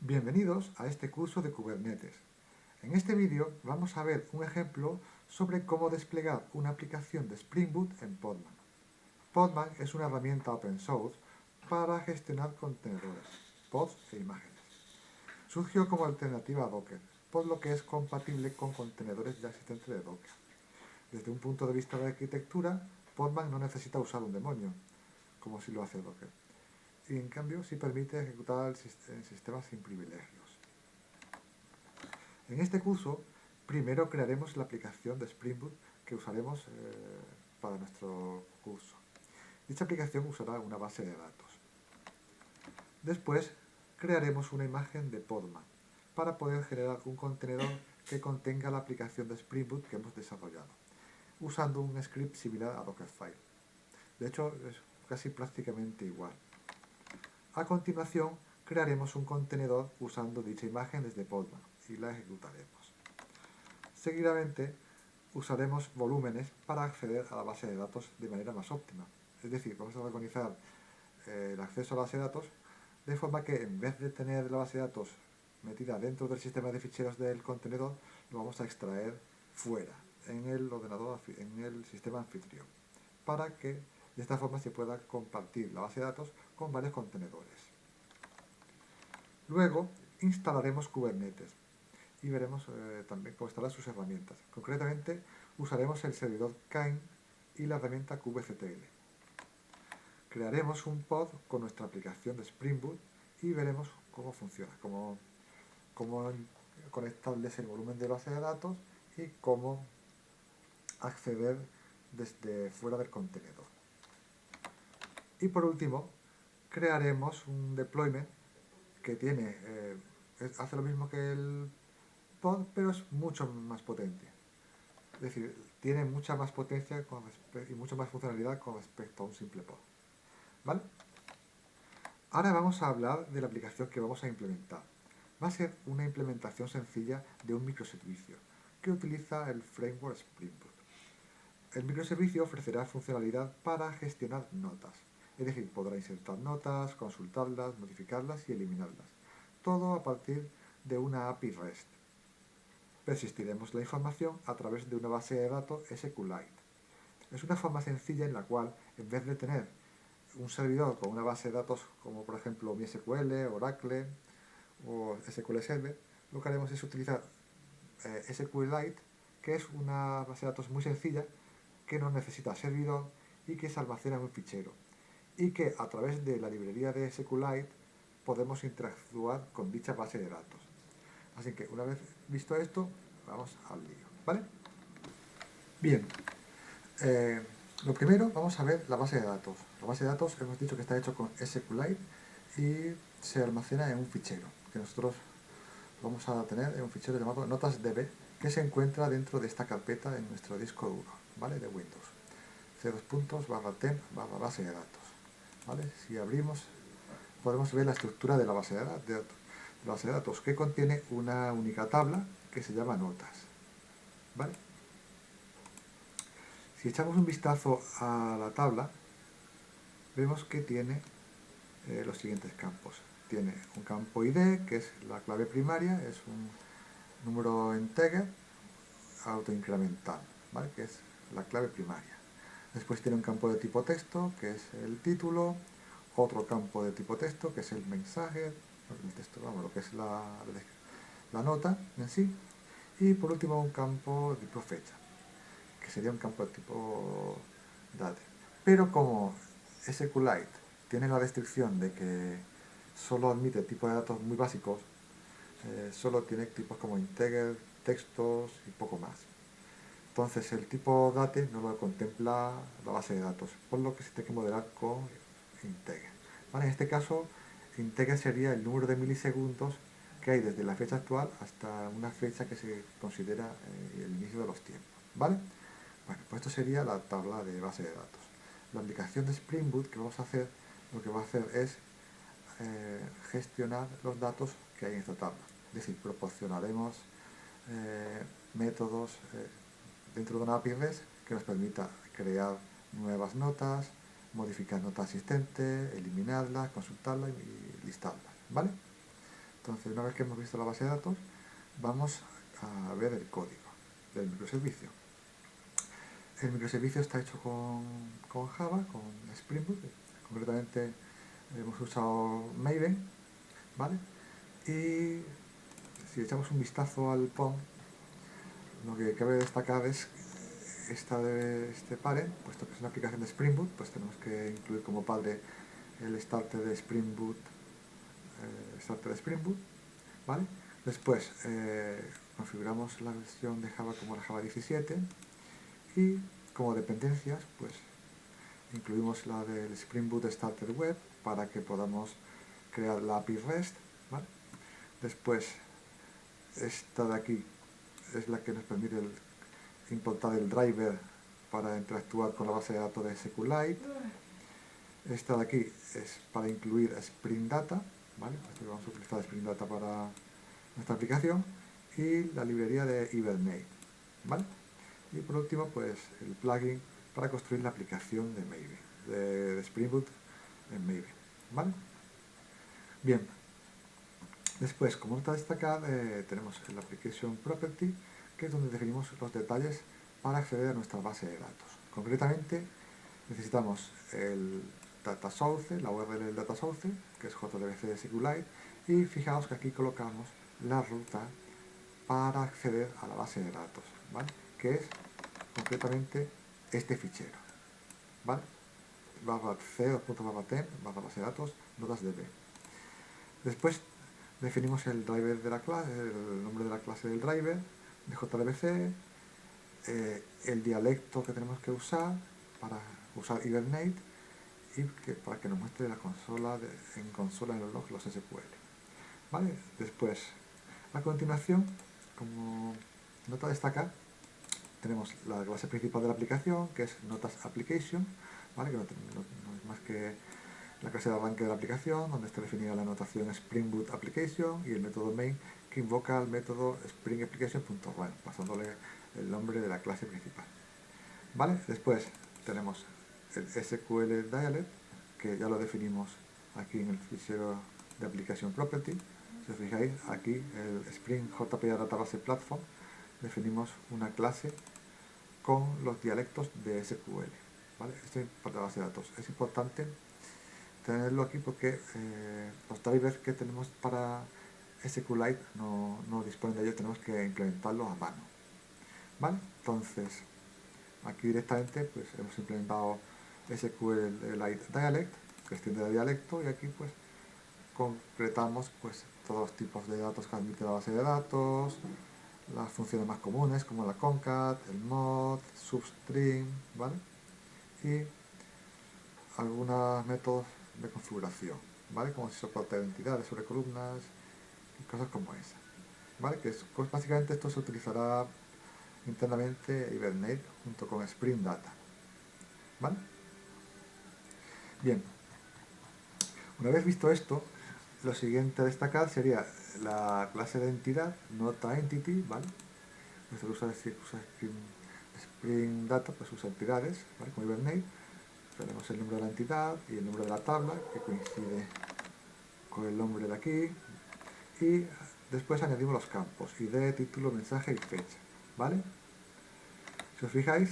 Bienvenidos a este curso de Kubernetes. En este vídeo vamos a ver un ejemplo sobre cómo desplegar una aplicación de Spring Boot en Podman. Podman es una herramienta open source para gestionar contenedores, pods e imágenes. Surgió como alternativa a Docker, por lo que es compatible con contenedores ya existentes de Docker. Desde un punto de vista de arquitectura, Podman no necesita usar un demonio, como si lo hace Docker. Y en cambio sí permite ejecutar el sistema sin privilegios. En este curso, primero crearemos la aplicación de Spring Boot que usaremos para nuestro curso. Dicha aplicación usará una base de datos. Después, crearemos una imagen de Podman para poder generar un contenedor que contenga la aplicación de Spring Boot que hemos desarrollado, usando un script similar a Dockerfile. De hecho, es casi prácticamente igual. A continuación, crearemos un contenedor usando dicha imagen desde Podman y la ejecutaremos. Seguidamente, usaremos volúmenes para acceder a la base de datos de manera más óptima. Es decir, vamos a organizar el acceso a la base de datos de forma que en vez de tener la base de datos metida dentro del sistema de ficheros del contenedor, lo vamos a extraer fuera, en el ordenador, en el sistema anfitrión, para que de esta forma se pueda compartir la base de datos con varios contenedores. Luego, instalaremos Kubernetes y veremos también cómo instalar sus herramientas. Concretamente, usaremos el servidor Kain y la herramienta kubectl. Crearemos un pod con nuestra aplicación de Spring Boot y veremos cómo funciona, cómo conectarles el volumen de base de datos y cómo acceder desde fuera del contenedor. Y por último, crearemos un deployment que hace lo mismo que el pod, pero es mucho más potente. Es decir, tiene mucha más potencia y mucha más funcionalidad con respecto a un simple pod. ¿Vale? Ahora vamos a hablar de la aplicación que vamos a implementar. Va a ser una implementación sencilla de un microservicio que utiliza el framework Spring Boot. El microservicio ofrecerá funcionalidad para gestionar notas, es decir, podrá insertar notas, consultarlas, modificarlas y eliminarlas. Todo a partir de una API REST. Persistiremos la información a través de una base de datos SQLite. Es una forma sencilla en la cual, en vez de tener un servidor con una base de datos como por ejemplo MySQL, Oracle o SQL Server, lo que haremos es utilizar SQLite, que es una base de datos muy sencilla, que no necesita servidor y que se almacena en un fichero. Y que a través de la librería de SQLite podemos interactuar con dicha base de datos. Así que una vez visto esto, vamos al lío, ¿vale? Bien, lo primero vamos a ver la base de datos. La base de datos hemos dicho que está hecho con SQLite y se almacena en un fichero, que nosotros vamos a tener en un fichero llamado notasdb, que se encuentra dentro de esta carpeta en nuestro disco duro, ¿vale? De Windows. /temp/base de datos, ¿vale? Si abrimos, podemos ver la estructura de la base de datos, que contiene una única tabla que se llama notas, ¿vale? Si echamos un vistazo a la tabla, vemos que tiene los siguientes campos. Tiene un campo ID, que es la clave primaria, es un número integer autoincremental, ¿vale? Que es la clave primaria. Después tiene un campo de tipo texto, que es el título, otro campo de tipo texto, que es el mensaje, el texto, vamos, lo que es la nota en sí, y por último un campo de tipo fecha, que sería un campo de tipo date. Pero como SQLite tiene la restricción de que solo admite tipos de datos muy básicos, solo tiene tipos como integer, textos y poco más. Entonces el tipo date no lo contempla la base de datos, por lo que se tiene que modelar con integer. ¿Vale? En este caso, integer sería el número de milisegundos que hay desde la fecha actual hasta una fecha que se considera el inicio de los tiempos. ¿Vale? Bueno, pues esto sería la tabla de base de datos. La aplicación de Spring Boot que vamos a hacer, lo que va a hacer es gestionar los datos que hay en esta tabla. Es decir, proporcionaremos métodos dentro de una API REST que nos permita crear nuevas notas, modificar notas existentes, eliminarlas, consultarlas y listarlas, ¿vale? Entonces, una vez que hemos visto la base de datos, vamos a ver el código del microservicio. El microservicio está hecho con Java, con Spring Boot. Concretamente hemos usado Maven, ¿vale? Y si echamos un vistazo al POM, lo que cabe destacar es este parent, puesto que es una aplicación de Spring Boot, pues tenemos que incluir como padre el starter de Spring Boot, ¿vale? Después configuramos la versión de Java como la Java 17 y como dependencias, pues incluimos la del Spring Boot Starter Web para que podamos crear la API REST, ¿vale? Después esta de aquí es la que nos permite importar el driver para interactuar con la base de datos de SQLite. Esta de aquí es para incluir Spring Data, ¿vale? Vamos a utilizar Spring Data para nuestra aplicación, y la librería de Hibernate, ¿vale? Y por último, pues el plugin para construir la aplicación de Maven, de Spring Boot en Maven, ¿vale? Bien, después, como nota a destacar, tenemos el Application Property, que es donde definimos los detalles para acceder a nuestra base de datos. Concretamente, necesitamos el data source, la URL del data source, que es JDBC de SQLite, y fijaos que aquí colocamos la ruta para acceder a la base de datos, ¿vale? Que es concretamente este fichero, ¿vale? c2.temp, base de datos, notasdb. Después definimos el driver de la clase, el nombre de la clase del driver, de JDBC, el dialecto que tenemos que usar para usar Hibernate y para que nos muestre la consola en consola en el log los SQL. ¿Vale? Después, a continuación, como nota a destacar, tenemos la clase principal de la aplicación, que es Notas Application, ¿vale? Que no es más que la clase de arranque de la aplicación, donde está definida la notación Spring Boot Application y el método main que invoca el método Spring Application.run, pasándole el nombre de la clase principal. ¿Vale? Después tenemos el SQL Dialect, que ya lo definimos aquí en el fichero de Application Property. Si os fijáis, aquí el Spring JPA Database Platform definimos una clase con los dialectos de SQL. ¿Vale? Esto es para la base de datos. Es importante tenerlo aquí porque los drivers que tenemos para SQLite no disponen de ellos, tenemos que implementarlos a mano. ¿Vale? Entonces, aquí directamente pues hemos implementado SQLite Dialect, que extiende de dialecto, y aquí pues concretamos pues todos los tipos de datos que admite la base de datos, las funciones más comunes como la concat, el mod, substring, ¿vale? Y algunos métodos de configuración, ¿vale? Como si soporte de entidades sobre columnas y cosas como esa, ¿vale? Que pues básicamente esto se utilizará internamente Hibernate junto con Spring Data, ¿vale? Bien, una vez visto esto, lo siguiente a destacar sería la clase de entidad, nota entity, ¿vale? Nuestro usa Spring Data, pues usa entidades, ¿vale? Como Hibernate. Tenemos el nombre de la entidad y el nombre de la tabla, que coincide con el nombre de aquí. Y después añadimos los campos, ID, título, mensaje y fecha, ¿vale? Si os fijáis,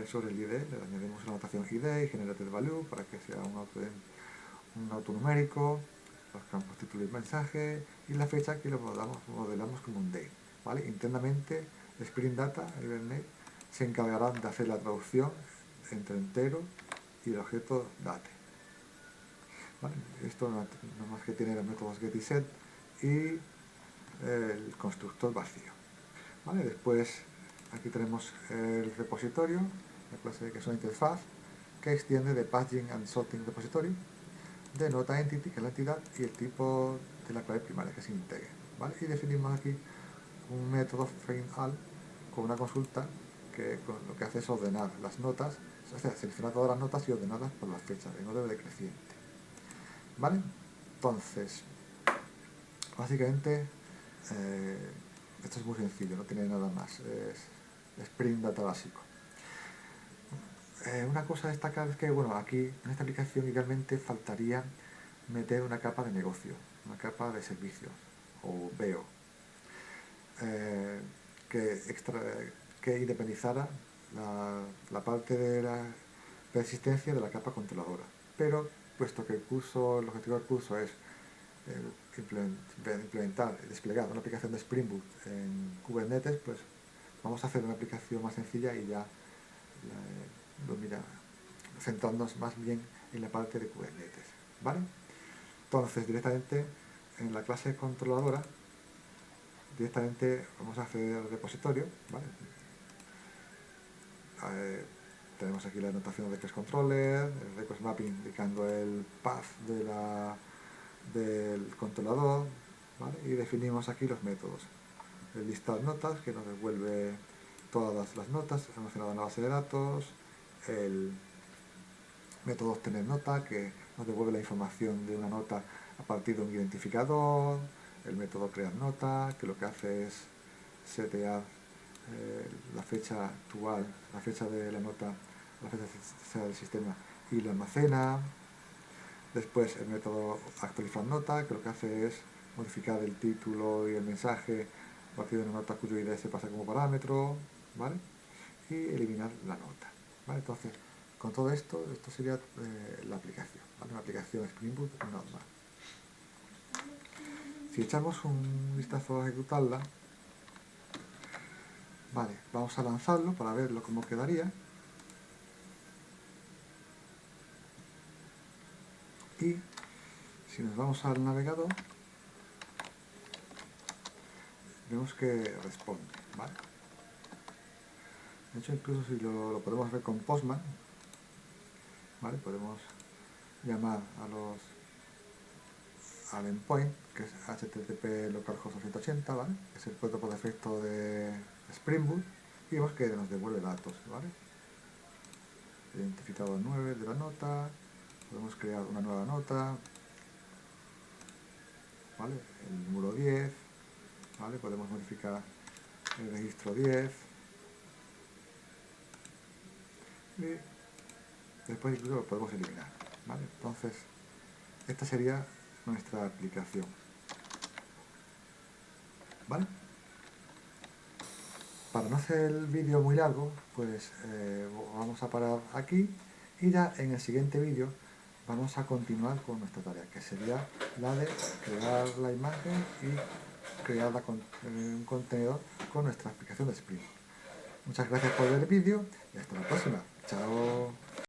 sobre el ID le añadimos una notación ID y generated value para que sea un autonumérico, los campos título y mensaje, y la fecha que lo modelamos como un date, ¿vale? Internamente, Spring Data, Hibernate, se encargarán de hacer la traducción entre entero y el objeto date. ¿Vale? Esto no más que tiene los métodos get y set y el constructor vacío. ¿Vale? Después aquí tenemos el repositorio, la clase que es una interfaz que extiende de Packaging and Sorting Repository, de nota entity, que es la entidad, y el tipo de la clave primaria, que es integer, ¿vale? Y definimos aquí un método FindAll con una consulta que lo que hace es ordenar las notas, o sea, seleccionar todas las notas y ordenarlas por las fechas, en orden decreciente, ¿vale? Entonces, básicamente, esto es muy sencillo, no tiene nada más, es Spring Data básico. Una cosa a destacar es que, bueno, aquí en esta aplicación idealmente faltaría meter una capa de negocio, una capa de servicios, o veo, que independizara la parte de la persistencia de la capa controladora. Pero, puesto que el objetivo del curso es implementar, desplegar una aplicación de Spring Boot en Kubernetes, pues vamos a hacer una aplicación más sencilla y ya centrándonos más bien en la parte de Kubernetes, ¿vale? Entonces, directamente en la clase controladora, vamos a acceder al repositorio, ¿vale? Tenemos aquí la anotación de request controller, el request mapping indicando el path del controlador, ¿vale? Y definimos aquí los métodos. El listar notas, que nos devuelve todas las notas almacenadas en la base de datos, el método obtener nota, que nos devuelve la información de una nota a partir de un identificador, el método crear nota, que lo que hace es setear la fecha actual, la fecha de la nota, la fecha del sistema y la almacena. Después el método actualizar nota, que lo que hace es modificar el título y el mensaje a partir de una nota cuyo ID se pasa como parámetro, ¿vale? Y eliminar la nota, ¿vale? Entonces, con todo esto sería la aplicación, ¿vale? Una aplicación Spring Boot normal. Si echamos un vistazo a ejecutarla, vale, vamos a lanzarlo para verlo cómo quedaría. Y si nos vamos al navegador, vemos que responde, ¿vale? De hecho, incluso si lo podemos ver con Postman, ¿vale? Podemos llamar al endpoint, que es HTTP localhost 280, ¿vale? Que es el puerto por defecto de Spring Boot, y vemos que nos devuelve datos, ¿vale? Identificador 9 de la nota, podemos crear una nueva nota, ¿vale? El número 10, ¿vale? Podemos modificar el registro 10, y después incluso lo podemos eliminar, ¿vale? Entonces, esta sería nuestra aplicación, ¿vale? Para no hacer el vídeo muy largo, pues vamos a parar aquí y ya en el siguiente vídeo vamos a continuar con nuestra tarea, que sería la de crear la imagen y crear un contenedor con nuestra aplicación de Spring. Muchas gracias por ver el vídeo y hasta la próxima. Chao.